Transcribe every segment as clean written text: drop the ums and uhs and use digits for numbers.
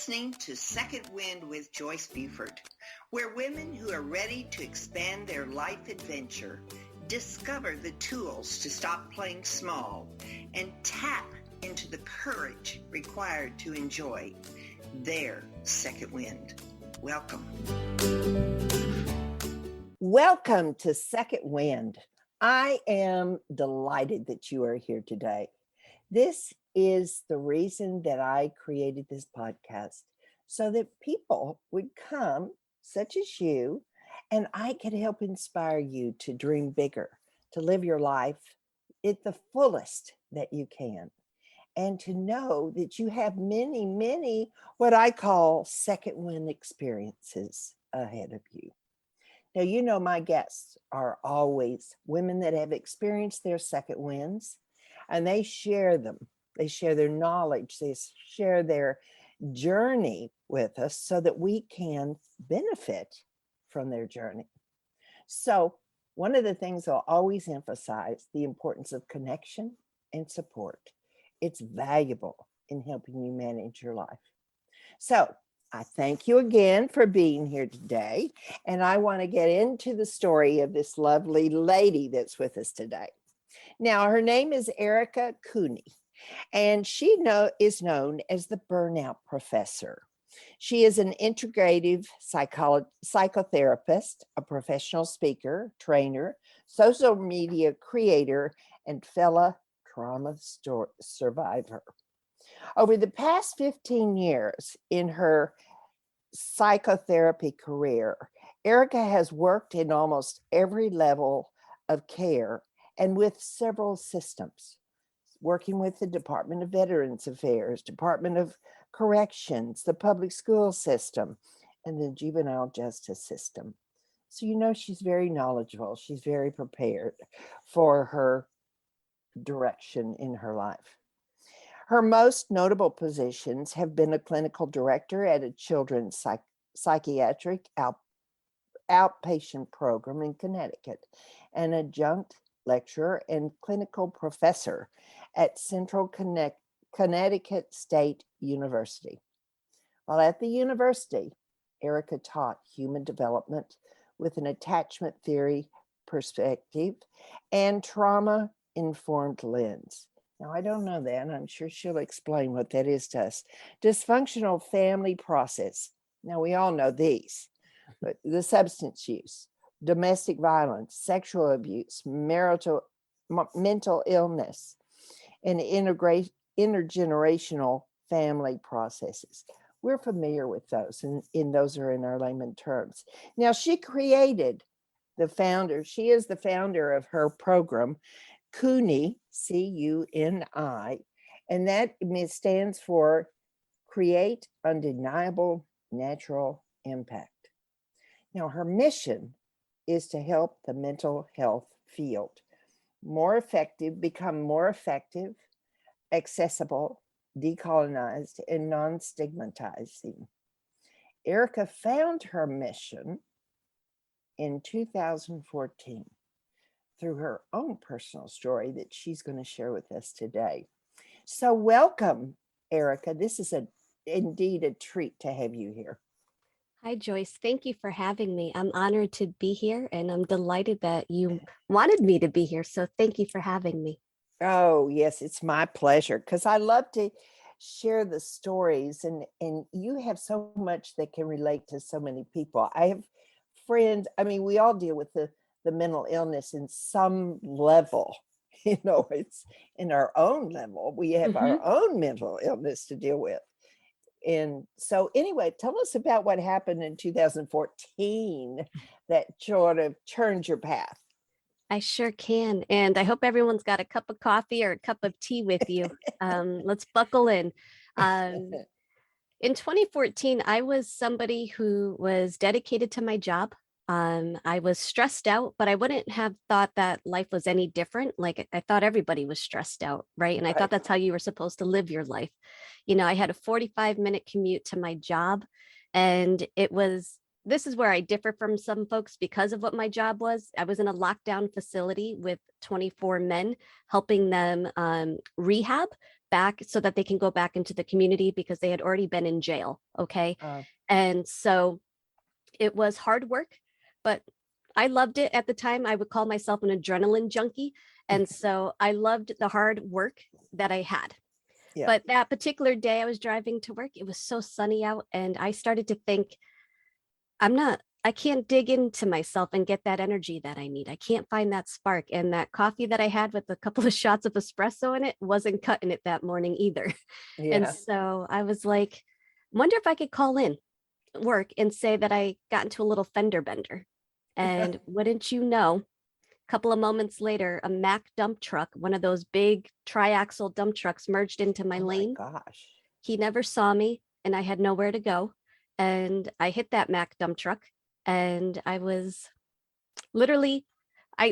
listening to Second Wind with Joyce Buford, where women who are ready to expand their life adventure discover the tools to stop playing small and tap into the courage required to enjoy their second wind. Welcome. Welcome to Second Wind. I am delighted that you are here today. This is the reason that I created this podcast, so that people would come, such as you, and I could help inspire you to dream bigger, to live your life at the fullest that you can, and to know that you have many, many what I call second wind experiences ahead of you. Now, you know, my guests are always women that have experienced their second winds, and they share them. They share their knowledge. They share their journey with us so that we can benefit from their journey. So one of the things I'll always emphasize, the importance of connection and support. It's valuable in helping you manage your life. So I thank you again for being here today. And I want to get into the story of this lovely lady that's with us today. Now, her name is Erica Cuni, and she is known as the Burnout Professor. She is an integrative psychotherapist, a professional speaker, trainer, social media creator, and fellow trauma survivor. Over the past 15 years in her psychotherapy career, Erica has worked in almost every level of care and with several systems, working with the Department of Veterans Affairs, Department of Corrections, the public school system, and the juvenile justice system. So, you know, she's very knowledgeable. She's very prepared for her direction in her life. Her most notable positions have been a clinical director at a children's psychiatric outpatient program in Connecticut, an adjunct lecturer and clinical professor at Central Connecticut State University. While at the university, Erica taught human development with an attachment theory perspective and trauma-informed lens. Now, I don't know that, and I'm sure she'll explain what that is to us. Dysfunctional family process. Now, we all know these, but the substance use, domestic violence, sexual abuse, mental illness, and intergenerational family processes. We're familiar with those, and those are in our layman terms. Now, she is the founder of her program, C.U.N.I, C.U.N.I, and that stands for Create Undeniable Natural Impact. Now, her mission is to help the mental health field become more effective, accessible, decolonized, and non-stigmatizing. Erica found her mission in 2014 through her own personal story that she's going to share with us today. So welcome, Erica. This is indeed a treat to have you here. Hi, Joyce. Thank you for having me. I'm honored to be here, and I'm delighted that you wanted me to be here. So thank you for having me. Oh, yes, it's my pleasure, because I love to share the stories, and you have so much that can relate to so many people. I have friends, I mean, we all deal with the mental illness in some level. You know, it's in our own level. We have our own mental illness to deal with. And so anyway, tell us about what happened in 2014 that sort of turned your path. I sure can. And I hope everyone's got a cup of coffee or a cup of tea with you. Let's buckle in. In 2014, I was somebody who was dedicated to my job. I was stressed out, but I wouldn't have thought that life was any different. Like I thought everybody was stressed out, right? And I thought that's how you were supposed to live your life. You know, I had a 45-minute commute to my job, and this is where I differ from some folks because of what my job was. I was in a lockdown facility with 24 men, helping them rehab back so that they can go back into the community because they had already been in jail. Okay. Uh, And so it was hard work, but I loved it at the time. I would call myself an adrenaline junkie. And so I loved the hard work that I had. yeah. But that particular day I was driving to work, it was so sunny out. And I started to think, I can't dig into myself and get that energy that I need. I can't find that spark. And that coffee that I had with a couple of shots of espresso in it wasn't cutting it that morning either. And Yeah. so I was like, wonder if I could call in work and say that I got into a little fender bender. And wouldn't you know, a couple of moments later, a Mack dump truck, one of those big triaxle dump trucks, merged into my Oh my lane. gosh. He never saw me and I had nowhere to go. And I hit that Mack dump truck and I was literally,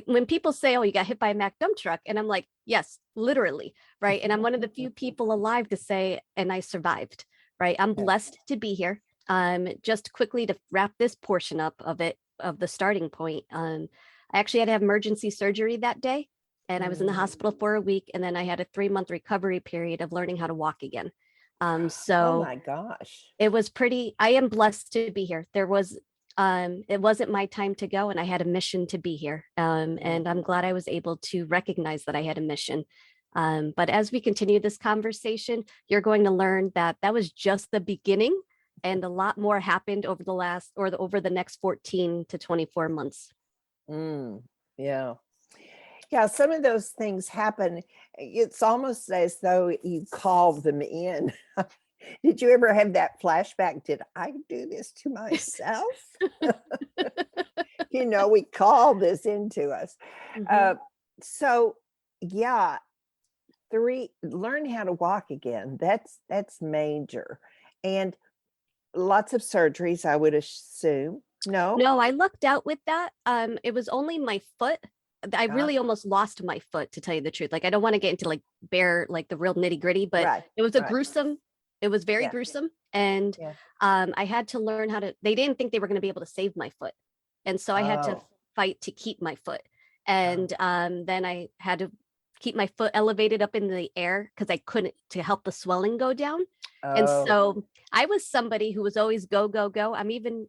when people say, oh, you got hit by a Mack dump truck, and I'm like, yes, literally, right? And I'm one of the few people alive to say, and I survived, right? I'm Yeah. blessed to be here. Just quickly to wrap this portion up of it, of the starting point. I actually had to have emergency surgery that day, and I was in the hospital for a week, and then I had a 3-month recovery period of learning how to walk again. Oh So my gosh. it was I am blessed to be here. It wasn't my time to go and I had a mission to be here. And I'm glad I was able to recognize that I had a mission. But as we continue this conversation, you're going to learn that that was just the beginning and a lot more happened over over the next 14 to 24 months. Yeah. Yeah, some of those things happen. It's almost as though you call them in. Did you ever have that flashback? Did I do this to myself? We call this into us. Mhm. So yeah, learn how to walk again. That's major. And lots of surgeries, I would assume. No? No, I lucked out with that. It was only my foot. I Ah, really almost lost my foot, to tell you the truth. Like, I don't want to get into like like the real nitty gritty, but right, it was right. it was very Yeah, gruesome. And yeah. I had to learn they didn't think they were going to be able to save my foot. And so I had to Oh, fight to keep my foot. oh, And then I had to keep my foot elevated up in the air because I couldn't, to help the swelling go down. And oh, so I was somebody who was always go, go, go.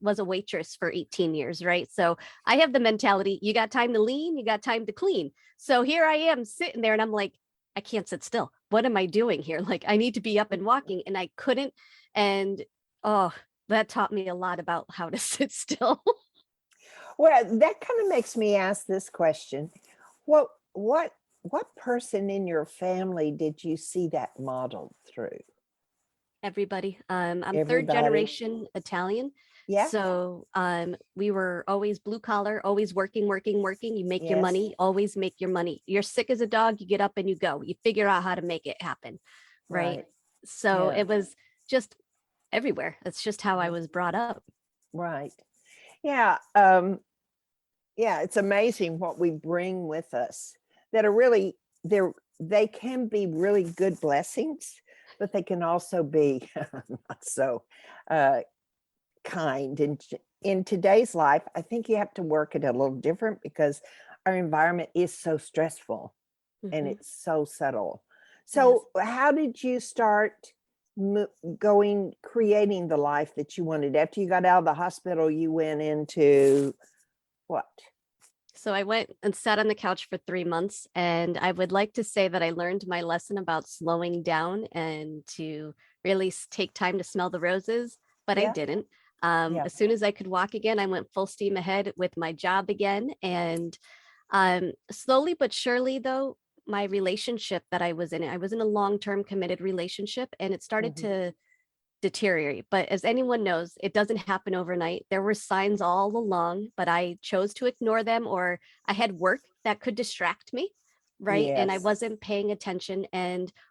Was a waitress for 18 years, right? So I have the mentality, you got time to lean, you got time to clean. So here I am sitting there and I'm like, I can't sit still. What am I doing here? Like, I need to be up and walking, and I couldn't. And oh, that taught me a lot about how to sit still. Well, that kind of makes me ask this question. What what what person in your family did you see that modeled through? Everybody. I'm third Everybody? generation Italian. Yeah? So we were always blue collar, always working, working, working. You make your Yes. money, always make your money. You're sick as a dog, you get up and you go. You figure out how to make it happen. Right. Right. So Yeah. it was just everywhere. That's just how I Yeah. was brought up. Right. Yeah. Yeah, it's amazing what we bring with us that are really they can be really good blessings, but they can also be not so uh kind. And in today's life, I think you have to work it a little different because our environment is so stressful and Mhm. it's so subtle. Yes. So, how did you start creating the life that you wanted? After you got out of the hospital, you went into what? So I went and sat on the couch for 3 months, and I would like to say that I learned my lesson about slowing down and to really take time to smell the roses, but I Yeah, didn't. yeah. As soon as I could walk again, I went full steam ahead with my job again. And slowly but surely, though, my relationship that I was in a long-term committed relationship, and it started Mhm. to deteriorate. But as anyone knows, it doesn't happen overnight. There were signs all along, but I chose to ignore them, or I had work that could distract me, right? And I Yes. wasn't paying attention,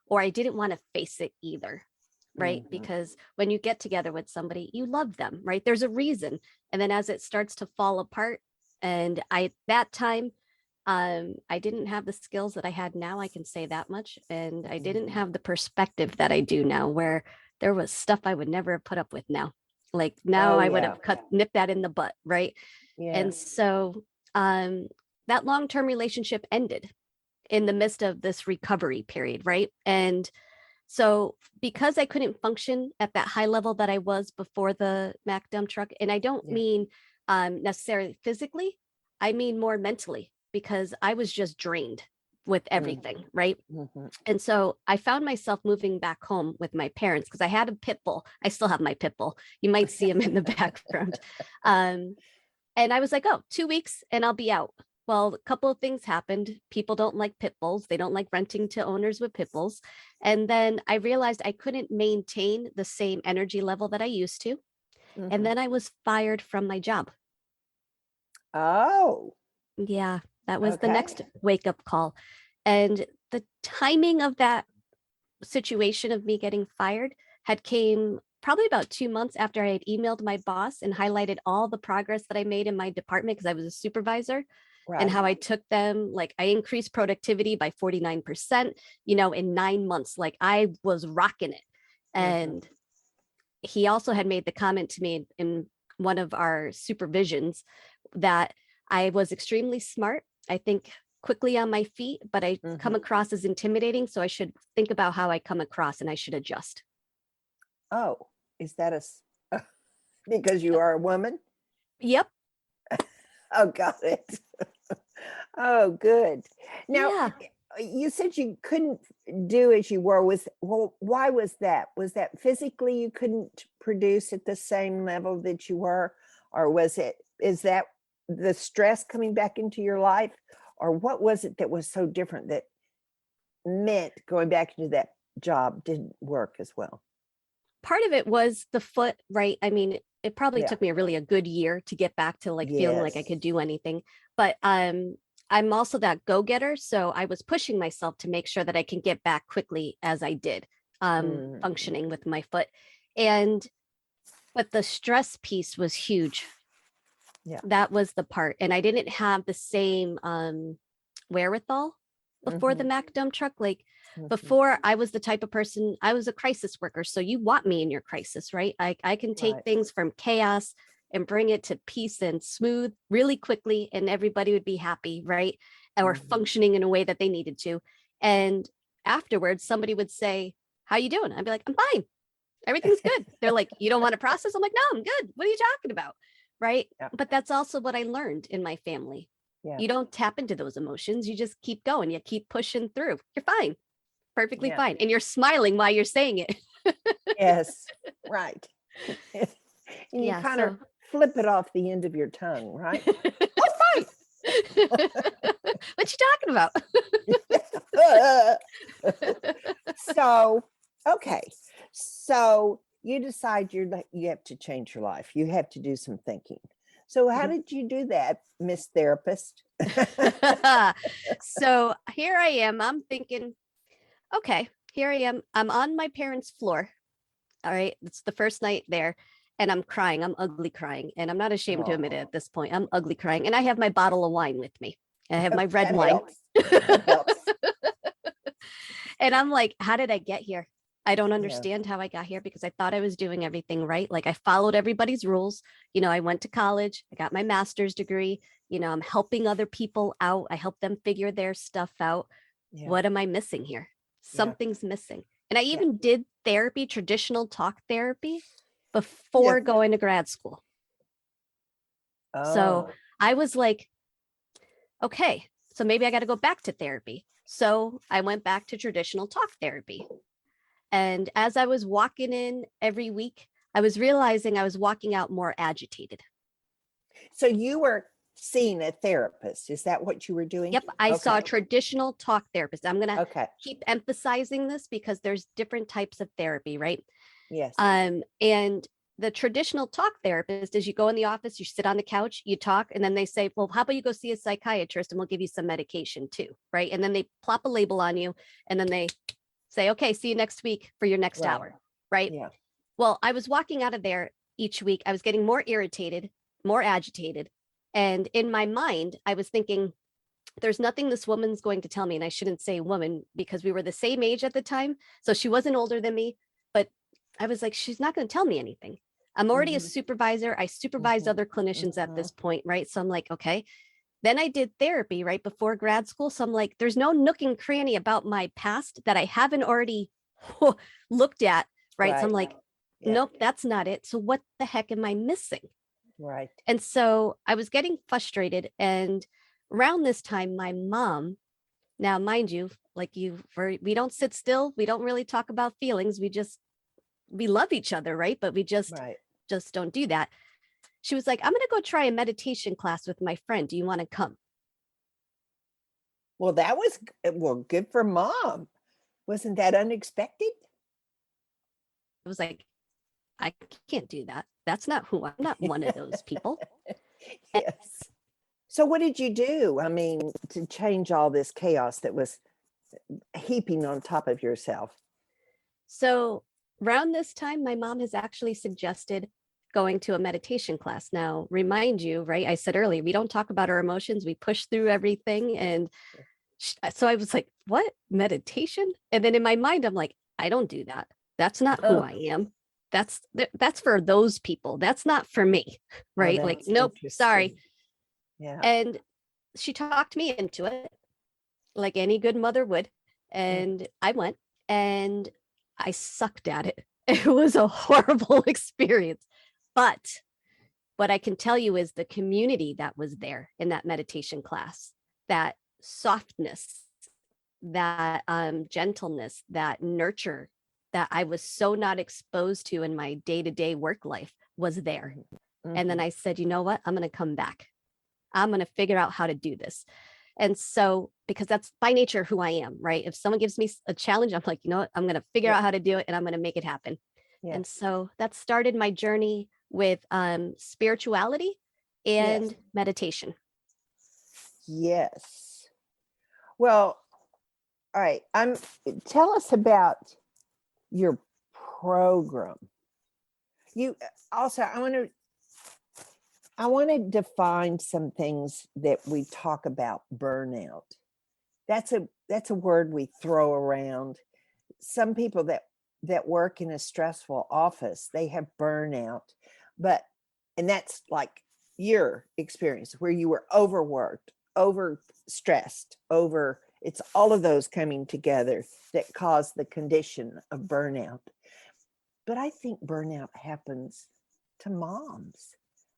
or I didn't want to face it either, right? Mhm. Because when you get together with somebody, you love them, right? There's a reason. And then as it starts to fall apart, and that time, I didn't have the skills that I had now, I can say that much. And I didn't Mhm. have the perspective that I do now, where there was stuff I would never have put up with now. Like now Oh, I would yeah. have nipped that in the butt, right? Yeah. And so that long-term relationship ended in the midst of this recovery period, right? And So because I couldn't function at that high level that I was before the Mack Dump Truck, and I don't mean necessarily physically, I mean more mentally, because I was just drained with everything, right? And so I found myself moving back home with my parents because I had a pit bull. I still have my pit bull. You might see him in the background. And I was like, oh, 2 weeks and I'll be out. Well, a couple of things happened. People don't like pit bulls. They don't like renting to owners with pit bulls. And then I realized I couldn't maintain the same energy level that I used to. And then I was fired from my job. Oh. Yeah, that was the next wake up call. And the timing of that situation of me getting fired had came probably about 2 months after I had emailed my boss and highlighted all the progress that I made in my department because I was a supervisor. And how I took them, like I increased productivity by 49%, in 9 months. Like I was rocking it. And he also had made the comment to me in one of our supervisions that I was extremely smart. I think quickly on my feet, but I come across as intimidating. So I should think about how I come across and I should adjust. Oh, is that because you are a woman? Yep. Oh, got it. Oh, good. Now, you said you couldn't do as you were. Why was that? Was that physically you couldn't produce at the same level that you were? Or is that the stress coming back into your life? Or what was it that was so different that meant going back into that job didn't work as well? Part of it was the foot, right? I mean, it probably took me a good year to get back to like feeling like I could do anything. But I'm also that go-getter. So I was pushing myself to make sure that I can get back quickly as I did, functioning with my foot. But the stress piece was huge. Yeah. That was the part. And I didn't have the same wherewithal before the Mack Dump Truck. Like before, I was the type of person, I was a crisis worker. So you want me in your crisis, right? I can take things from chaos and bring it to peace and smooth really quickly, and everybody would be happy, right? Or functioning in a way that they needed to. And afterwards, somebody would say, how you doing? I'd be like, I'm fine. Everything's good. They're like, you don't want to process? I'm like, no, I'm good. What are you talking about? Right. Yeah. But that's also what I learned in my family. Yeah. You don't tap into those emotions. You just keep going. You keep pushing through. You're fine. Perfectly fine. And you're smiling while you're saying it. Yes. Right. And you kind of flip it off the end of your tongue, right? Oh, fine. What you talking about? So, okay. So you decide you have to change your life. You have to do some thinking. So how did you do that, Miss Therapist? So here I am. I'm thinking, okay, here I am. I'm on my parents' floor. All right. It's the first night there. And I'm crying. I'm ugly crying. And I'm not ashamed to admit it at this point. I'm ugly crying. And I have my bottle of wine with me. I have my red wine. And I'm like, how did I get here? I don't understand how I got here because I thought I was doing everything right. Like I followed everybody's rules. I went to college. I got my master's degree. I'm helping other people out. I help them figure their stuff out. Yeah. What am I missing here? Something's missing. And I even did therapy, traditional talk therapy, before going to grad school. Oh. So I was like, okay, so maybe I got to go back to therapy. So I went back to traditional talk therapy. And as I was walking in every week, I was realizing I was walking out more agitated. So you were seeing a therapist. Is that what you were doing? Yep. I saw a traditional talk therapist. I'm going to keep emphasizing this because there's different types of therapy, right? Yes. And the traditional talk therapist is you go in the office, you sit on the couch, you talk, and then they say, well, how about you go see a psychiatrist and we'll give you some medication too, right? And then they plop a label on you and then they say, okay, see you next week for your next hour, right? Yeah. Well, I was walking out of there each week. I was getting more irritated, more agitated. And in my mind, I was thinking, there's nothing this woman's going to tell me. And I shouldn't say woman because we were the same age at the time. So she wasn't older than me, but I was like, she's not going to tell me anything. I'm already a supervisor. I supervise other clinicians at this point, right? So I'm like, okay. Then I did therapy right before grad school. So I'm like, there's no nook and cranny about my past that I haven't already looked at, right? So I'm Right. like, Yeah. nope, that's not it. So what the heck am I missing? Right. And so I was getting frustrated. And around this time, my mom, now mind you, like we don't sit still. We don't really talk about feelings. We love each other, right? But we Right. just don't do that. She was like, I'm going to go try a meditation class with my friend. Do you want to come? Well, that was good for mom. Wasn't that unexpected? I was like, I can't do that. That's not who I'm not one of those people. And Yes. So what did you do? I mean, to change all this chaos that was heaping on top of yourself? so around this time, my mom has actually suggested going to a meditation class. Now, remind you, right? I said earlier, we don't talk about our emotions. We push through everything. And so I was like, what? Meditation? And then in my mind, I'm like, I don't do that. That's not who I am. That's for those people. That's not for me. Oh, Right? Like, that's nope, sorry. interesting. Yeah. And she talked me into it like any good mother would. And I went and I sucked at it. It was a horrible experience. But what I can tell you is the community that was there in that meditation class, that softness, that gentleness, that nurture that I was so not exposed to in my day-to-day work life was there. Mm-hmm. And then I said, you know what? I'm going to come back. I'm going to figure out how to do this. And so, because that's by nature who I am, right? If someone gives me a challenge, I'm like, you know what? I'm going to figure out how to do it and I'm going to make it happen. Yeah. And so that started my journey with spirituality and meditation. Yes. Well, all right. Tell us about your program. You also, I want to define some things that we talk about burnout. That's a word we throw around. Some people that work in a stressful office, they have burnout, and that's like your experience where you were overworked, overstressed, it's all of those coming together that cause the condition of burnout. But I think burnout happens to moms.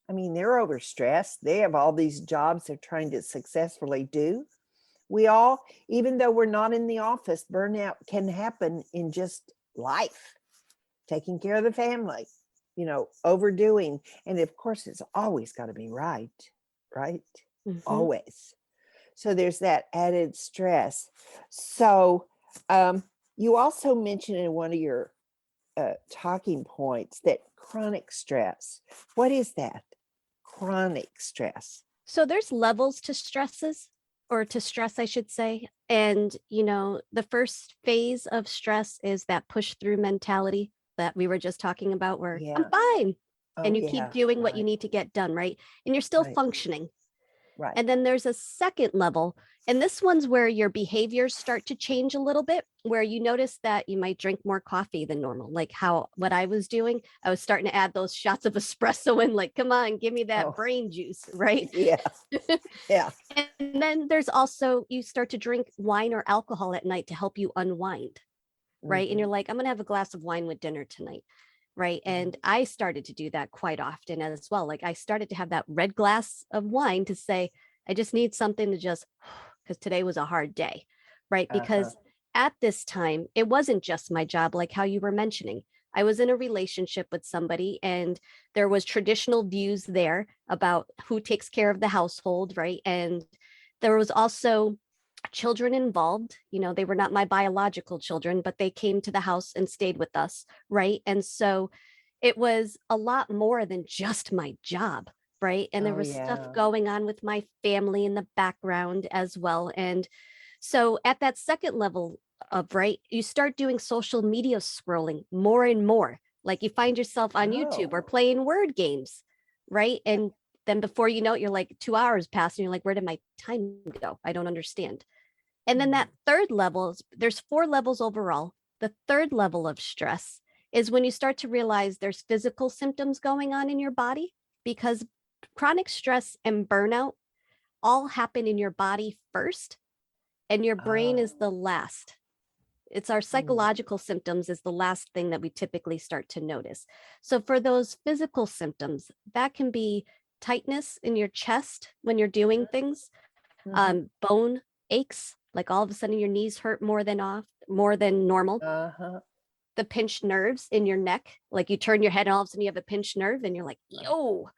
I mean, they're overstressed. They have all these jobs they're trying to successfully do. We all, even though we're not in the office, burnout can happen in just life, taking care of the family, overdoing. And of course, it's always got to be right? Mhm. Always. So there's that added stress. So you also mentioned in one of your talking points that chronic stress. What is that? Chronic stress. So there's levels to stresses, or to stress, I should say. And, the first phase of stress is that push through mentality that we were just talking about, where I'm Yeah. fine. Oh, And you yeah. keep doing what you Right. need to get done, right? And you're still Right. functioning. Right. And then there's a second level. And this one's where your behaviors start to change a little bit, where you notice that you might drink more coffee than normal. Like what I was doing, I was starting to add those shots of espresso in, like, come on, give me that Oh. brain juice, right? Yeah. Yeah. And then there's also, you start to drink wine or alcohol at night to help you unwind, right? And you're like, I'm going to have a glass of wine with dinner tonight. Right. And I started to do that quite often as well. Like I started to have that red glass of wine to say, I just need something to just, because today was a hard day. Right. Because at this time, it wasn't just my job, like how you were mentioning. I was in a relationship with somebody and there was traditional views there about who takes care of the household. Right. And there was also children involved. They were not my biological children, but they came to the house and stayed with us, right? And so it was a lot more than just my job, right? And there was stuff going on with my family in the background as well. And so at that second level of, right, you start doing social media scrolling more and more. Like you find yourself on YouTube or playing word games, right? And then before you know it, you're like 2 hours pass and you're like, where did my time go? I don't understand. And then that third level, there's 4 levels overall. The third level of stress is when you start to realize there's physical symptoms going on in your body, because chronic stress and burnout all happen in your body first and your brain is the last. It's our psychological symptoms is the last thing that we typically start to notice. So for those physical symptoms, that can be tightness in your chest when you're doing things, bone aches, like all of a sudden your knees hurt more than normal. The pinched nerves in your neck, like you turn your head and all of a sudden you have a pinched nerve and you're like, yo,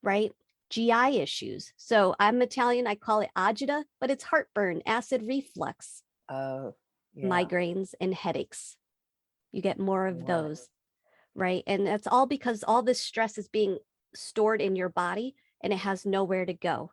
right? GI issues. So I'm Italian, I call it agita, but it's heartburn, acid reflux, migraines, and headaches. You get more of those, right? And that's all because all this stress is being stored in your body and it has nowhere to go.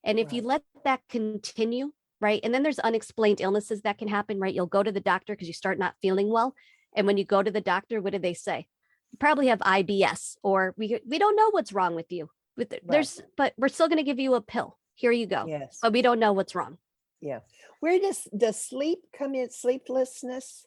And if you let that continue, right? And then there's unexplained illnesses that can happen, right? You'll go to the doctor because you start not feeling well. And when you go to the doctor, what do they say? You probably have IBS, or we don't know what's wrong with you. But we're still going to give you a pill. Here you go. Yes. But we don't know what's wrong. Yeah. Where does sleep come in? Sleeplessness?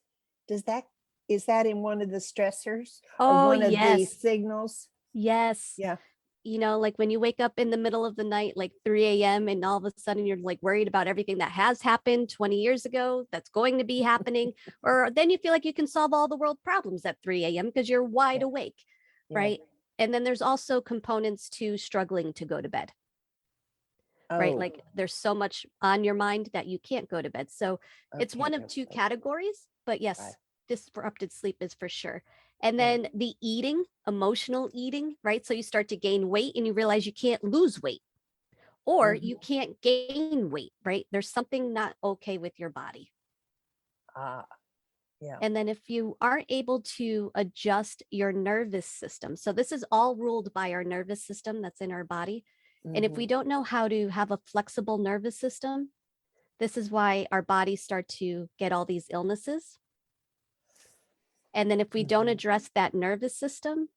Is that in one of the stressors? Oh, or one of the signals? Yes. Yeah. You know, like when you wake up in the middle of the night, like 3 a.m. and all of a sudden you're like worried about everything that has happened 20 years ago, that's going to be happening. Or then you feel like you can solve all the world problems at 3 a.m. because you're wide awake, right? And then there's also components to struggling to go to bed, right? Like there's so much on your mind that you can't go to bed. So it's one of two categories, but yes, disrupted sleep is for sure. And then the eating, emotional eating, right? So you start to gain weight and you realize you can't lose weight or you can't gain weight, right? There's something not okay with your body. And then if you aren't able to adjust your nervous system, so this is all ruled by our nervous system that's in our body. And if we don't know how to have a flexible nervous system, this is why our bodies start to get all these illnesses. And then if we don't address that nervous system,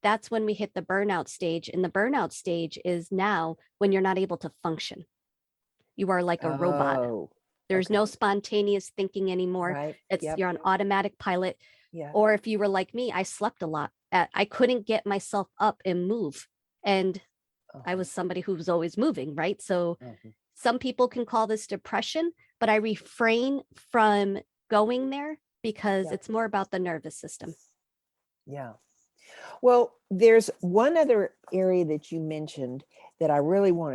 that's when we hit the burnout stage. And the burnout stage is now when you're not able to function. You are like a robot. There's no spontaneous thinking anymore. You're on automatic pilot. Or if you were like me, I slept a lot. I couldn't get myself up and move. And I was somebody who was always moving, right? So some people can call this depression, but I refrain from going there because it's more about the nervous system. Yeah. Well, there's one other area that you mentioned that I really want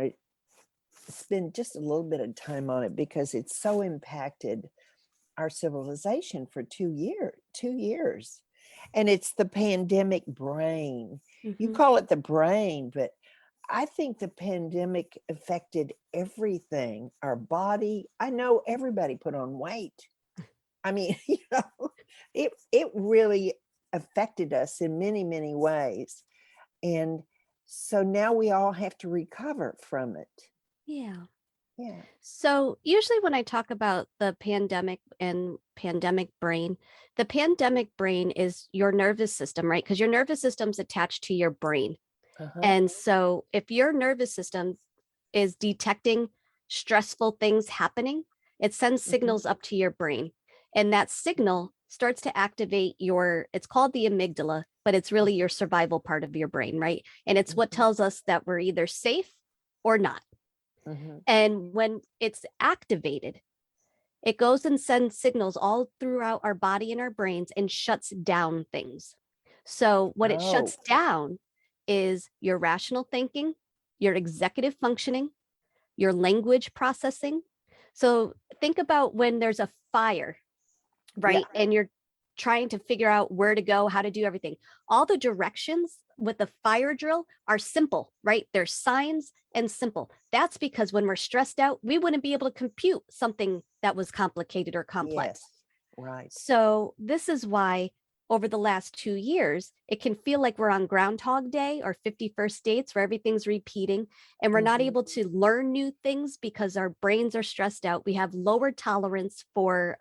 to spend just a little bit of time on it because it's so impacted our civilization for 2 years. And it's the pandemic brain. You call it the brain, but I think the pandemic affected everything, our body. I know everybody put on weight. I mean, it really affected us in many, many ways. And so now we all have to recover from it. Yeah. Yeah. So usually when I talk about the pandemic and pandemic brain, the pandemic brain is your nervous system, right? Because your nervous system's attached to your brain. And so if your nervous system is detecting stressful things happening, it sends signals up to your brain. And that signal starts to activate it's called the amygdala, but it's really your survival part of your brain, right? And it's what tells us that we're either safe or not. And when it's activated, it goes and sends signals all throughout our body and our brains and shuts down things. So what it shuts down is your rational thinking, your executive functioning, your language processing. So think about when there's a fire, right? And you're trying to figure out where to go, how to do everything. All the directions with the fire drill are simple, right? They're signs and simple. That's because when we're stressed out, we wouldn't be able to compute something that was complicated or complex. Right. So this is why over the last 2 years, it can feel like we're on Groundhog Day or 51st Dates where everything's repeating and we're not able to learn new things because our brains are stressed out. We have lower tolerance for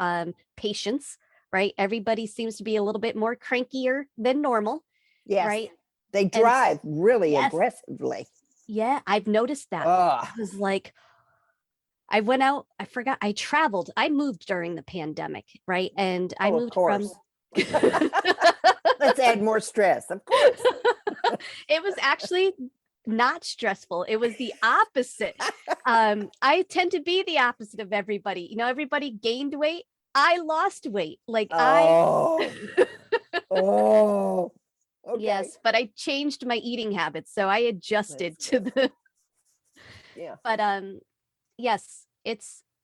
patience, right? Everybody seems to be a little bit more crankier than normal, right? They drive really aggressively. Yeah, I've noticed that. It was like, I went out, I forgot, I traveled, I moved during the pandemic, right? And I moved from... Let's add more stress, of course. It was actually not stressful. It was the opposite. I tend to be the opposite of everybody. You know, everybody gained weight. I lost weight. Like Oh, oh, okay. yes, but I changed my eating habits. So I adjusted That's to good. the, Yeah. but yes,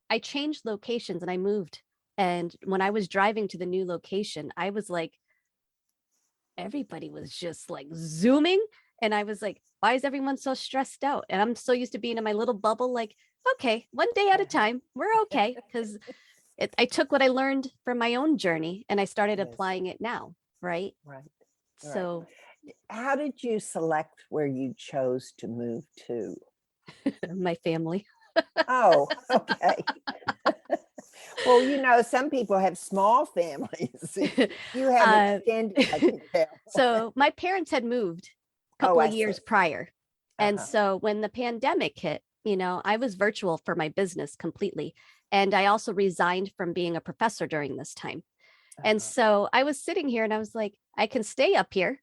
I changed locations and I moved. And when I was driving to the new location, I was like, everybody was just like zooming. And I was like, why is everyone so stressed out? And I'm so used to being in my little bubble, like, okay, one day at a time, we're okay. Because I took what I learned from my own journey and I started Yes. applying it now. Right. Right. Right. So How did you select where you chose to move to? my family. Oh, okay. Well, you know, some people have small families. You have uh, extended, I can tell. so my parents had moved a Oh, couple I of see. years prior. And Uh-huh. so when the pandemic hit, I was virtual for my business completely. And I also resigned from being a professor during this time. And Uh-huh. so I was sitting here and I was like, I can stay up here,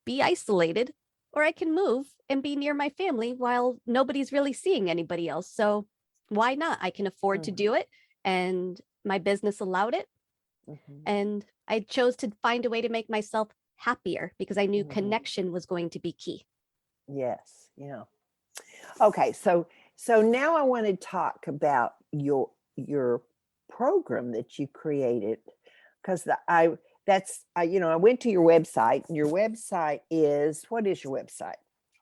be isolated, or I can move and be near my family while nobody's really seeing anybody else. So why not? I can afford to Mhm, do it. And my business allowed it. mhm, And I chose to find a way to make myself happier because I knew mhm. connection was going to be key. Yes, yeah. Okay, so now I want to talk about your program that you created because I that's I went to your website. And your website is what is your website?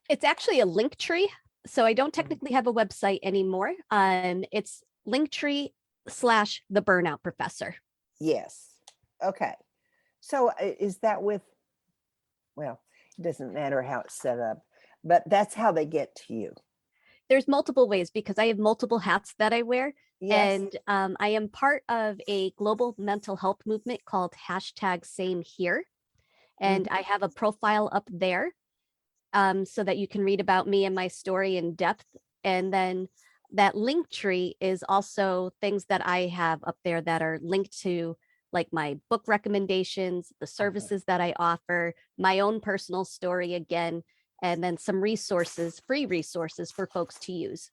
It's actually a link tree. So I don't Mhm. technically have a website anymore. It's Linktree slash the Burnout Professor. Yes. Okay. So is that with well, it doesn't matter how it's set up, but that's how they get to you. There's multiple ways because I have multiple hats that I wear. Yes. And I am part of a global mental health movement called #SameHere. And Mhm. I have a profile up there so that you can read about me and my story in depth. And then that link tree is also things that I have up there that are linked to like my book recommendations, the Uh-huh. services that I offer, my own personal story again, and then some resources, free resources for folks to use.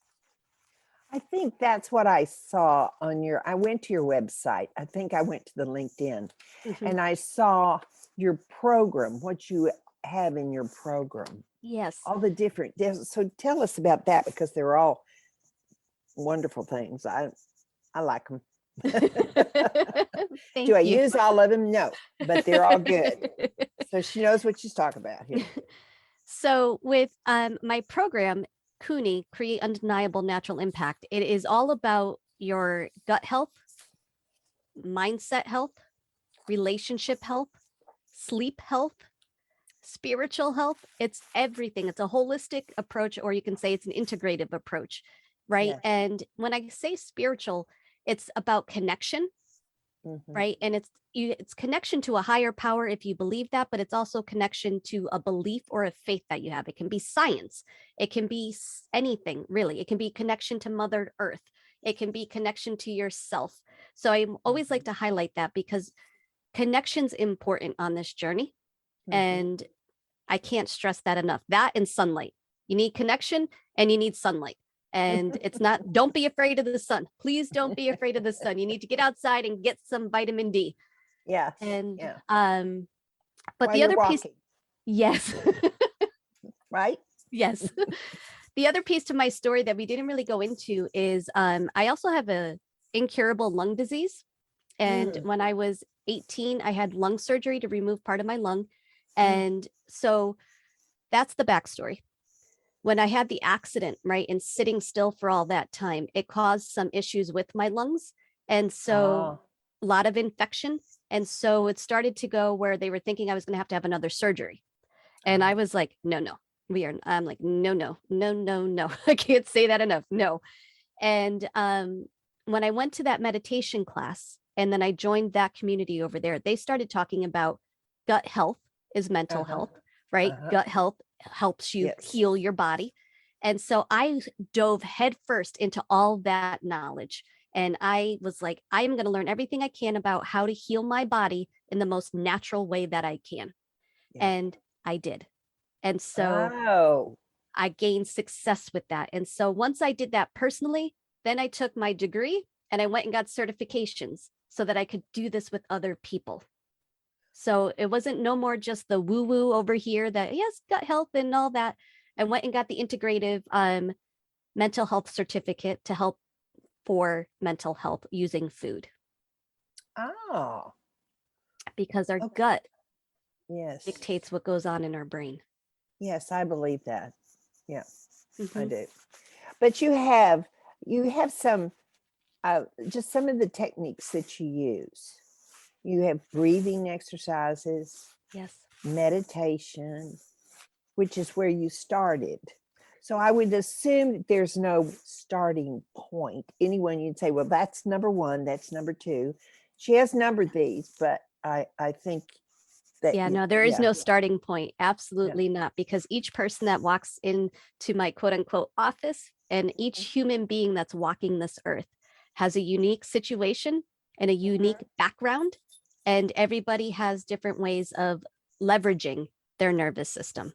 I think that's what I saw on I went to your website. I think I went to the LinkedIn Mhm. and I saw your program, what you have in your program, Yes. all the different. So tell us about that because they're all wonderful things. I like them. Do Thank I you. use all of them? No, but they're all good. So she knows what she's talking about here. So with my program, C.U.N.I, Create Undeniable Natural Impact, it is all about your gut health, mindset health, relationship health, sleep health, spiritual health. It's everything. It's a holistic approach, or you can say it's an integrative approach, right? Yes. And when I say spiritual, it's about connection, Mhm. right? And it's connection to a higher power if you believe that, but it's also connection to a belief or a faith that you have. It can be science, it can be anything really. It can be connection to Mother Earth, it can be connection to yourself. So I always like Mhm. to highlight that because connection's important on this journey, Mhm. and I can't stress that enough. That and sunlight. You need connection and you need sunlight. And it's not, don't be afraid of the sun. Please don't be afraid of the sun. You need to get outside and get some vitamin D. Yes. And Yeah. but While the you're other piece, walking, yes, right? yes. The other piece to my story that we didn't really go into is I also have a incurable lung disease. And Mm. when I was 18, I had lung surgery to remove part of my lung. Mm. And so that's the backstory. When I had the accident, right, and sitting still for all that time, it caused some issues with my lungs. And so Oh. a lot of infection. And so it started to go where they were thinking I was going to have another surgery. And I Oh. was like, no, no, I'm like, no, no, no, no, no. I can't say that enough. No. And when I went to that meditation class and then I joined that community over there, they started talking about gut health is mental Uh-huh. health, right? Uh-huh. Gut health helps you Yes. heal your body. And so I dove headfirst into all that knowledge. And I was like, I am going to learn everything I can about how to heal my body in the most natural way that I can. Yeah. And I did. And so Oh. I gained success with that. And so once I did that personally, then I took my degree and I went and got certifications. so that I could do this with other people. So it wasn't no more just the woo woo over here that yes, gut health and all that. I went and got the integrative mental health certificate to help for mental health using food. Oh, Because our okay. gut Yes. dictates what goes on in our brain. Yes, I believe that. Yeah, I Mhm. do. But you have some just some of the techniques that you use. You have breathing exercises, Yes. meditation, which is where you started. So I would assume that there's no starting point. Anyone you'd say, well, that's number one, that's number two. She has numbered these, but I think that Yeah, no, there is yeah, no starting point. Absolutely not. Because each person that walks into my quote unquote office and each human being that's walking this earth has a unique situation and a unique background. And everybody has different ways of leveraging their nervous system.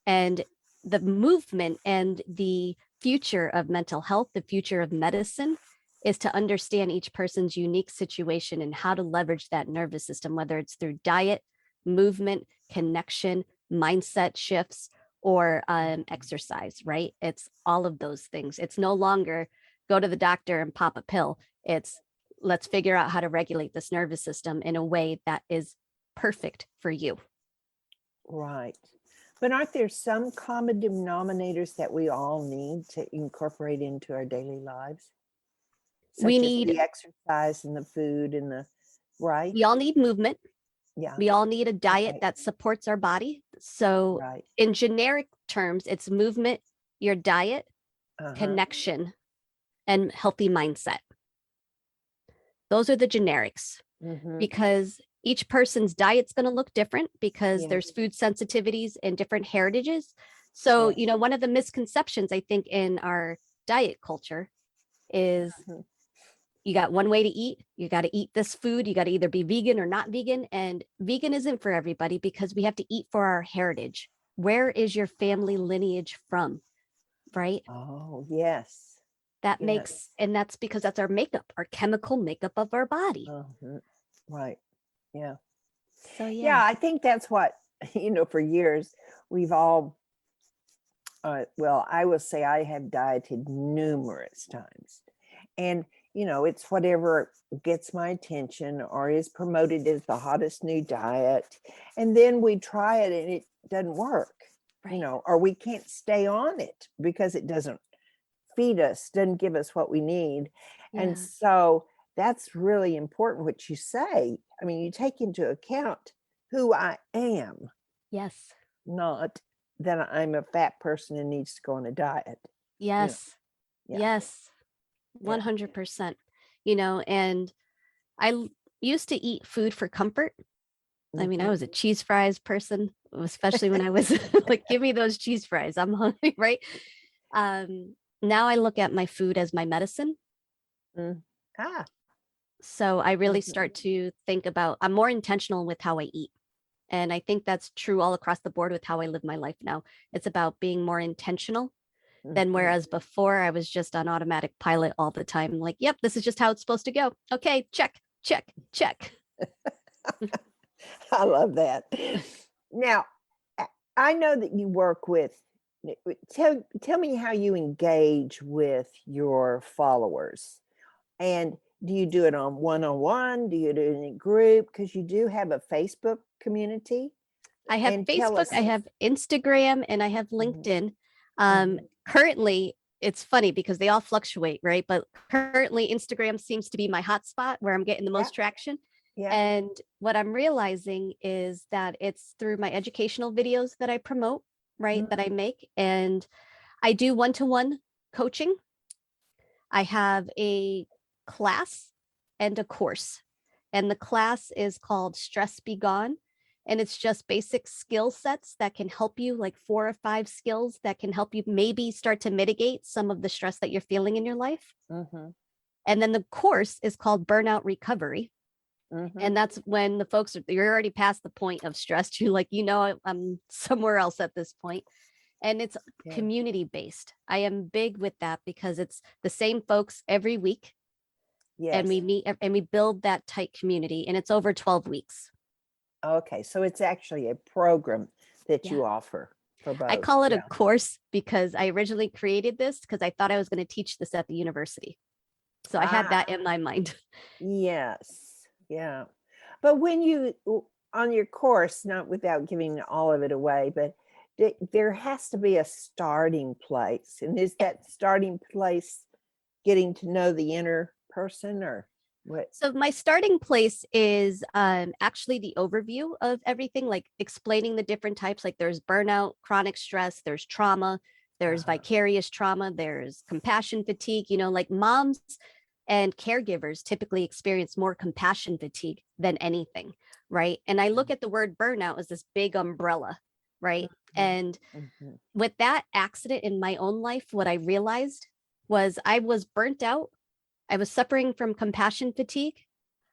And the movement and the future of mental health, the future of medicine, is to understand each person's unique situation and how to leverage that nervous system, whether it's through diet, movement, connection, mindset shifts, or exercise, right? It's all of those things. It's no longer go to the doctor and pop a pill. It's let's figure out how to regulate this nervous system in a way that is perfect for you. right. But aren't there some common denominators that we all need to incorporate into our daily lives? We Such as need, the exercise and the food and the right? we all need movement. Yeah. We all need a diet Okay. that supports our body. So, Right. in generic terms, it's movement, your diet, Uh-huh. connection, and healthy mindset. Those are the generics Mm-hmm. because each person's diet's going to look different because Yeah. there's food sensitivities and different heritages. So, Yes. you know, one of the misconceptions I think in our diet culture is Mhm. you got one way to eat. You got to eat this food. You got to either be vegan or not vegan. And vegan isn't for everybody because we have to eat for our heritage. Where is your family lineage from? Right? Oh, yes. That Yes. makes, and that's because that's our makeup, our chemical makeup of our body. Mhm. Right. Yeah. So, Yeah, yeah. I think that's what, for years we've all, well, I will say I have dieted numerous times. And, it's whatever gets my attention or is promoted as the hottest new diet. And then we try it and it doesn't work, Right. or we can't stay on it because it doesn't feed us, doesn't give us what we need. And Yeah. so that's really important what you say. I mean, you take into account who I am, Yes. not that I'm a fat person and needs to go on a diet. Yes. Yeah. Yes. Yeah. 100%. And I used to eat food for comfort. I mean, I was a cheese fries person, especially when I was like, give me those cheese fries. I'm hungry, right? Now I look at my food as my medicine. Mm. Ah. So I really Mhm. start to think about, I'm more intentional with how I eat. And I think that's true all across the board with how I live my life now. It's about being more intentional than Mhm. whereas before I was just on automatic pilot all the time. Like, yep, this is just how it's supposed to go. Okay, check, check, check. I love that. Now, I know that you work with, tell me how you engage with your followers. And do you do it on one-on-one? Do you do it in a group? Because you do have a Facebook community. I have And tell Facebook, us. I have Instagram, and I have Mhm. LinkedIn. Mhm. Currently, it's funny because they all fluctuate, right? But currently, Instagram seems to be my hotspot where I'm getting the Yeah. most traction. Yeah. And what I'm realizing is that it's through my educational videos that I promote, right? That I make. And I do one-to-one coaching. I have a class and a course. And the class is called Stress Be Gone. And it's just basic skill sets that can help you, like 4 or 5 skills that can help you maybe start to mitigate some of the stress that you're feeling in your life. Mhm. And then the course is called Burnout Recovery. Mhm. And that's when the folks are, you're already past the point of stress. You're like, I'm somewhere else at this point. And it's Yeah. community based. I am big with that because it's the same folks every week. and we Yes. meet and we build that tight community, and it's over 12 weeks. Okay. So it's actually a program that Yeah. you offer for I both. call it a Yeah. course because I originally created this because I thought I was going to teach this at the university. So I had that in my mind. Yes. Yeah. But when on your course, not without giving all of it away, but there has to be a starting place. And is that starting place getting to know the inner person or what? So my starting place is actually the overview of everything, like explaining the different types. Like there's burnout, chronic stress, there's trauma, there's Uh-huh. vicarious trauma, there's compassion fatigue. Like moms and caregivers typically experience more compassion fatigue than anything, right? And I look at the word burnout as this big umbrella, right? And Mhm. with that accident in my own life, what I realized was I was burnt out. I was suffering from compassion fatigue.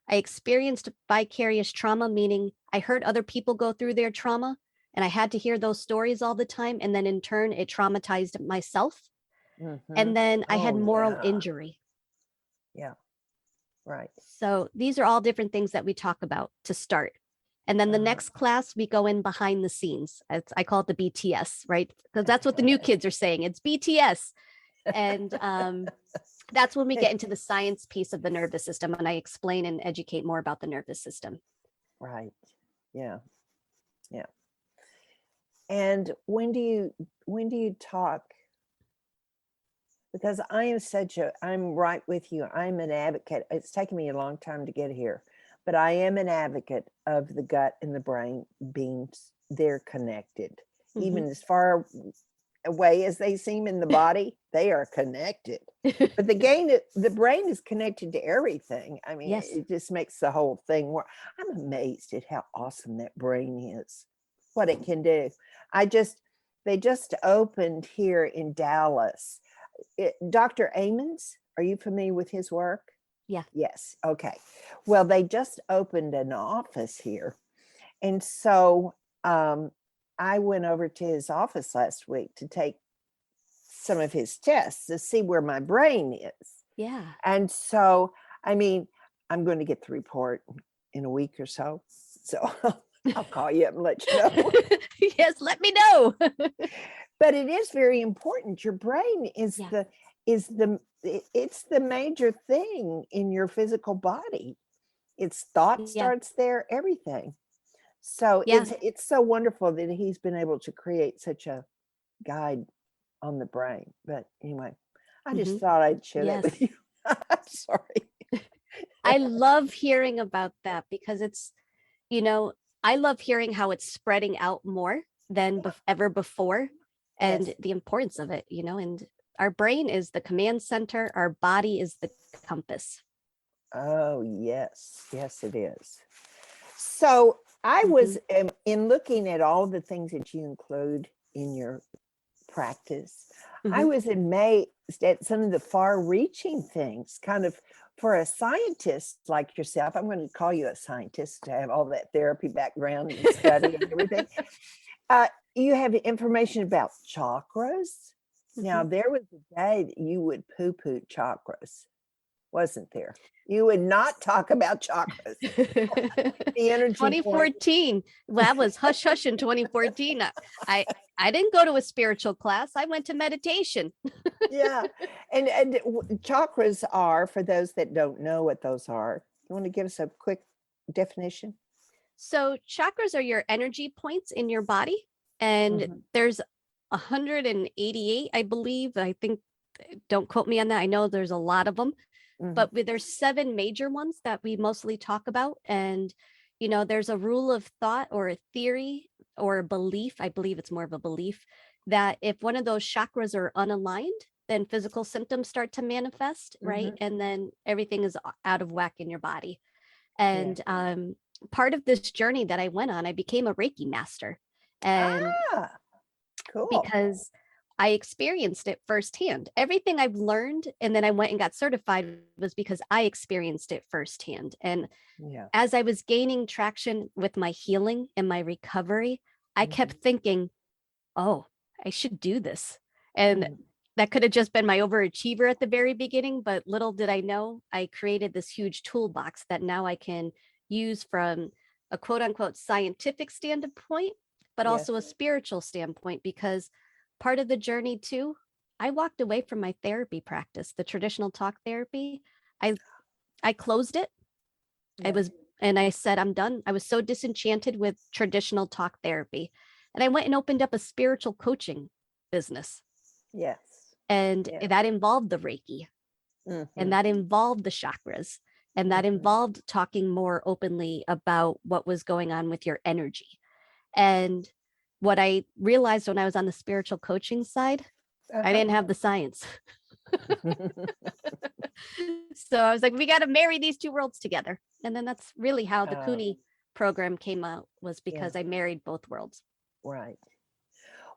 I experienced vicarious trauma, meaning I heard other people go through their trauma and I had to hear those stories all the time. And then in turn, it traumatized myself. And Mhm. then I had Oh, moral yeah. injury. Yeah. Right. So these are all different things that we talk about to start. And then the Uh-huh. next class, we go in behind the scenes. I call it the BTS, right? Because that's what the new kids are saying. It's BTS. And that's when we get into the science piece of the nervous system. And I explain and educate more about the nervous system. Right. Yeah. Yeah. And when do you talk? Because I'm right with you. I'm an advocate. It's taken me a long time to get here, but I am an advocate of the gut and the brain being they're connected. Mhm. Even as far away as they seem in the body, they are connected. But the brain is connected to everything. I mean, Yes. it just makes the whole thing work. I'm amazed at how awesome that brain is, what it can do. They just opened here in Dallas. Dr. Amons, are you familiar with his work? Yeah. Yes. Okay. Well, they just opened an office here. And so I went over to his office last week to take some of his tests to see where my brain is. Yeah. And so, I mean, I'm going to get the report in a week or so. So I'll call you up and let you know. Yes, let me know. But it is very important. Your brain is Yeah. it's the major thing in your physical body. Its thought Yeah. starts there, everything. So Yeah. it's so wonderful that he's been able to create such a guide on the brain. But anyway, I just Mhm. thought I'd share that with Yes. you. I'm sorry. I love hearing about that because I love hearing how it's spreading out more than ever before Yes. and the importance of it, and our brain is the command center, our body is the compass. Oh, yes. Yes, it is. So I Mhm. was in looking at all the things that you include in your practice. I Mhm. was amazed at some of the far reaching things, kind of for a scientist like yourself. I'm going to call you a scientist to have all that therapy background and study and everything. You have information about chakras. Now, Mhm. there was a day that you would poo poo chakras, wasn't there? You would not talk about chakras, the energy point. 2014. Well, that was hush hush in 2014. I didn't go to a spiritual class. I went to meditation. Yeah. And chakras are, for those that don't know what those are, you want to give us a quick definition? So chakras are your energy points in your body, and Mhm, there's 188, I believe. I think, don't quote me on that. I know there's a lot of them, mhm, but there's 7 major ones that we mostly talk about. And there's a rule of thought or a theory or a belief. I believe it's more of a belief that if one of those chakras are unaligned, then physical symptoms start to manifest, right? mhm. And then everything is out of whack in your body. Yeah. And part of this journey that I went on, I became a Reiki master. And Ah, cool. because I experienced it firsthand. Everything I've learned and then I went and got certified was because I experienced it firsthand. And Yeah. as I was gaining traction with my healing and my recovery, I Mhm, kept thinking, oh, I should do this. And mhm. that could have just been my overachiever at the very beginning, but little did I know, I created this huge toolbox that now I can use from a quote unquote scientific standpoint, but Yes. also a spiritual standpoint, because part of the journey too, I walked away from my therapy practice, the traditional talk therapy. I closed it. Yes. And I said, I'm done. I was so disenchanted with traditional talk therapy. And I went and opened up a spiritual coaching business. Yes. And Yes. that involved the Reiki, and that involved the chakras, and that involved talking more openly about what was going on with your energy. And what I realized when I was on the spiritual coaching side, I didn't have the science. So I was like, we got to marry these two worlds together. And then that's really how the C.U.N.I program came out, was because I married both worlds. Right.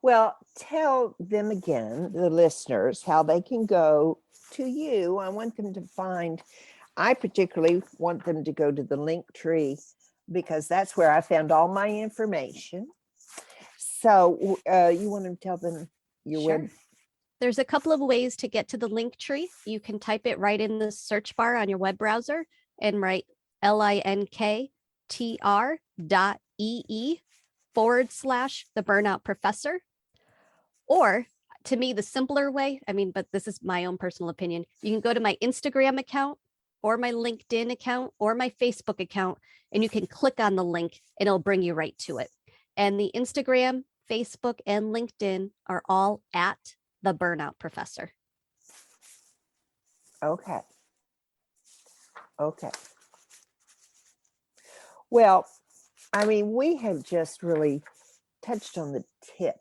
Well, tell them again, the listeners, how they can go to you. I want them to find, I particularly want them to go to the link tree, because that's where I found all my information. So you want to tell them your web? There's a couple of ways to get to the link tree. You can type it right in the search bar on your web browser and write linktr.ee/the burnout professor. Or, to me, the simpler way, but this is my own personal opinion, you can go to my Instagram account or my LinkedIn account or my Facebook account, and you can click on the link and it'll bring you right to it. And the Instagram, Facebook, and LinkedIn are all at the Burnout Professor. Okay. Okay. Well, we have just really touched on the tip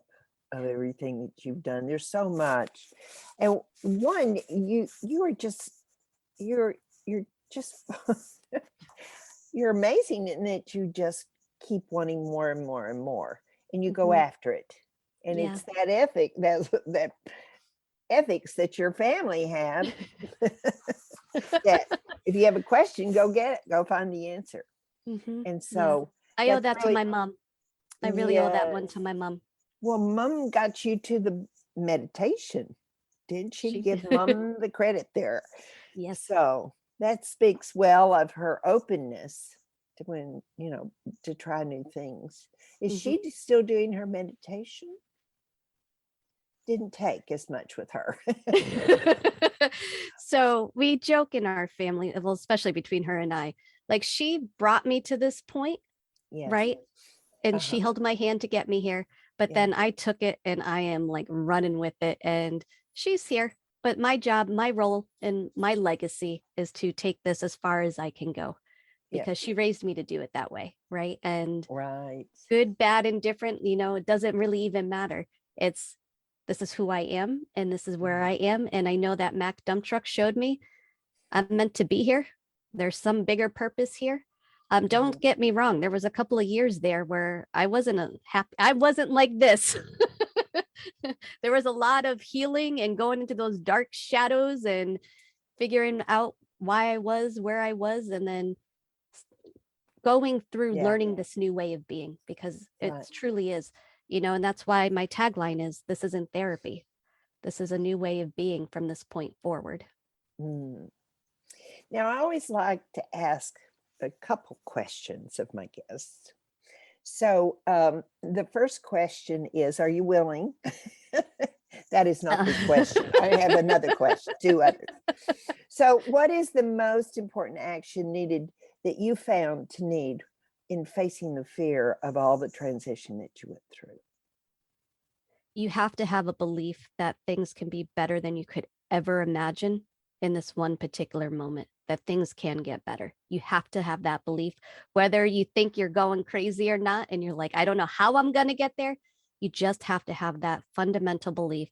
of everything that you've done. There's so much. And one, you're just you're amazing in that you just keep wanting more and more and more, and you go after it. And it's that ethic, that ethics that your family have, that if you have a question, go get it, go find the answer. And so I owe that to my mom. I really owe that one to my mom. Well, mom got you to the meditation. Didn't she? Give mom the credit there. Yes. So that speaks well of her openness to to try new things. Is she still doing her meditation? Didn't take as much with her. So we joke in our family, well, especially between her and I, like, she brought me to this point, right? And she held my hand to get me here, but then I took it and I am like running with it, and she's here. But my job, my role, and my legacy is to take this as far as I can go, because she raised me to do it that way, right? And good, bad, and different, it doesn't really even matter. This is who I am, and this is where I am. And I know that Mack Dump Truck showed me I'm meant to be here. There's some bigger purpose here. Don't get me wrong. There was a couple of years there where I wasn't I wasn't like this. There was a lot of healing and going into those dark shadows and figuring out why I was where I was, and then going through learning this new way of being, because it truly is, and that's why my tagline is, this isn't therapy. This is a new way of being from this point forward. Now, I always like to ask a couple questions of my guests. So the first question is, are you willing? That is not the question. I have another question, two others. So what is the most important action needed that you found to need in facing the fear of all the transition that you went through? You have to have a belief that things can be better than you could ever imagine in this one particular moment, that things can get better. You have to have that belief, whether you think you're going crazy or not, and you're like, I don't know how I'm going to get there. You just have to have that fundamental belief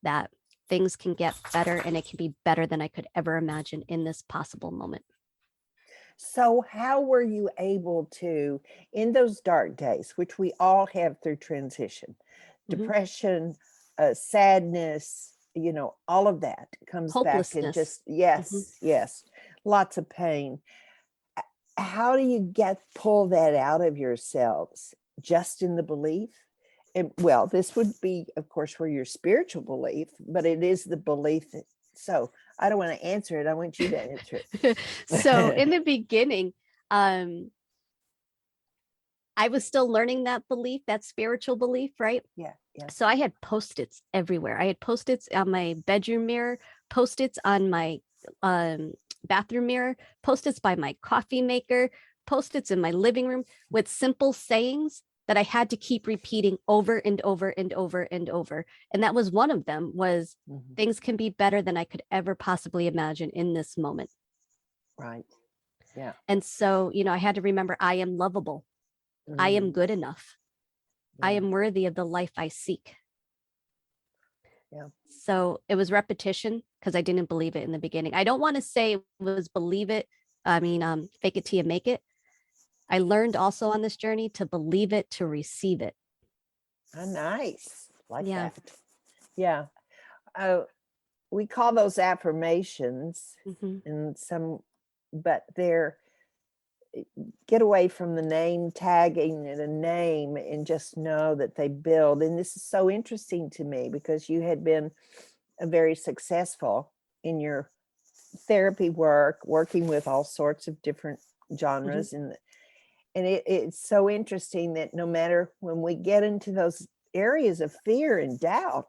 that things can get better, and it can be better than I could ever imagine in this possible moment. So how were you able to, in those dark days, which we all have through transition, depression, sadness, all of that comes back, and just, yes, lots of pain. How do you pull that out of yourselves? Just in the belief well, this would be, of course, for your spiritual belief, but it is the belief that, so I don't want to answer it. I want you to answer it. So in the beginning, I was still learning that belief, that spiritual belief, right? Yeah. Yeah. So I had Post-its everywhere. I had Post-its on my bedroom mirror, Post-its on my bathroom mirror, Post-its by my coffee maker, Post-its in my living room with simple sayings that I had to keep repeating over and over and over and over. And that was one of them was things can be better than I could ever possibly imagine in this moment. Right. Yeah. And so, you know, I had to remember I am lovable. I am good enough. Yeah. I am worthy of the life I seek. Yeah. So it was repetition because I didn't believe it in the beginning. I don't want to say it was believe it. I mean, fake it till you make it. I learned also on this journey to believe it, to receive it. Oh, nice. Like Yeah. that. Yeah. We call those affirmations and but they're get away from the name tagging it a name and just know that they build. And this is so interesting to me because you had been very successful in your therapy work, working with all sorts of different genres. And it's so interesting that no matter when we get into those areas of fear and doubt,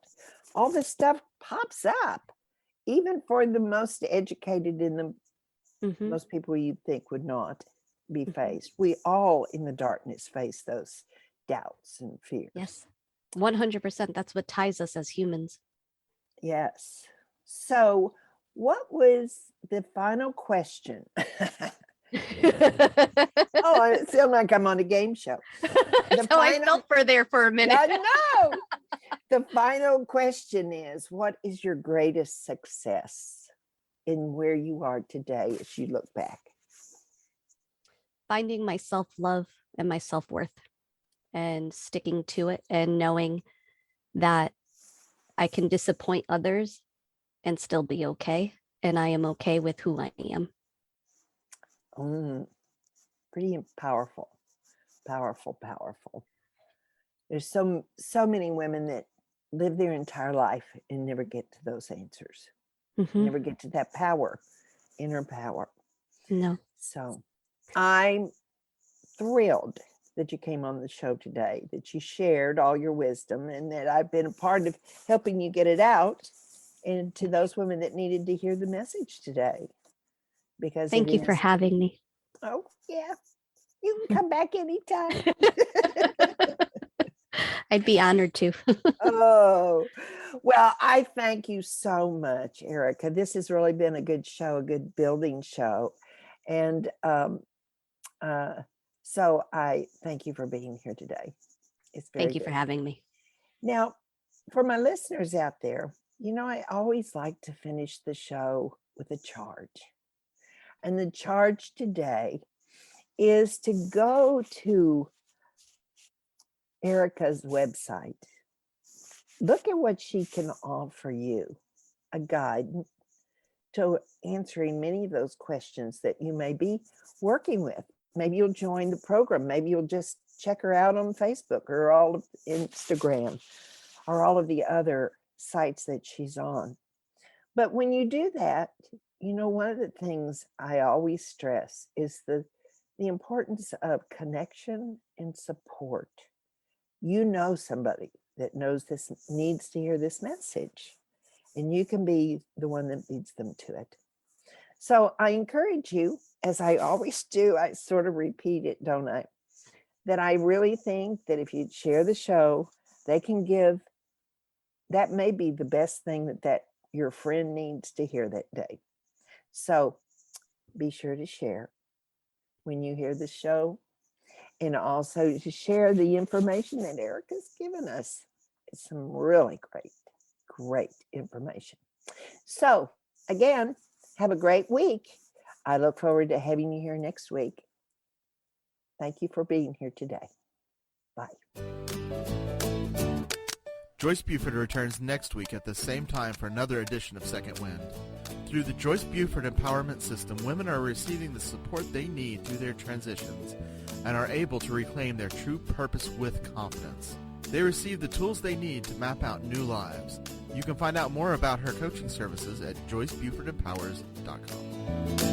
all this stuff pops up, even for the most educated in the most people you think would not be faced. We all in the darkness face those doubts and fears. Yes, 100%. That's what ties us as humans. Yes. So what was the final question? Oh, I feel like I'm on a game show. I felt for there for a minute. No. The final question is, what is your greatest success in where you are today as you look back? Finding my self-love and my self-worth and sticking to it and knowing that I can disappoint others and still be okay. And I am okay with who I am. Pretty powerful, powerful, powerful. There's so many women that live their entire life and never get to those answers. Never get to that power, inner power. No. So I'm thrilled that you came on the show today, that you shared all your wisdom and that I've been a part of helping you get it out and to those women that needed to hear the message today. Because thank you for having me. Oh, yeah. You can come back anytime. I'd be honored to. Oh, well, I thank you so much, Erica. This has really been a good show, a good building show. And so I thank you for being here today. It's very Thank you for having me. Now, for my listeners out there, you know, I always like to finish the show with a charge. And the charge today is to go to Erica's website. Look at what she can offer you, a guide to answering many of those questions that you may be working with. Maybe you'll join the program. Maybe you'll just check her out on Facebook or all of Instagram or all of the other sites that she's on. But when you do that, you know, one of the things I always stress is the importance of connection and support. You know somebody that knows this, needs to hear this message, and you can be the one that leads them to it. So I encourage you, as I always do, I sort of repeat it, don't I? That I really think that if you share the show, they can give, that may be the best thing that your friend needs to hear that day. So be sure to share when you hear the show, and also to share the information that Erica's given us. It's some really great information. So again, have a great week. I look forward to having you here next week. Thank you for being here today. Bye. Joyce Buford returns next week at the same time for another edition of Second Wind. Through the Joyce Buford Empowerment System, women are receiving the support they need through their transitions and are able to reclaim their true purpose with confidence. They receive the tools they need to map out new lives. You can find out more about her coaching services at joycebufordempowers.com.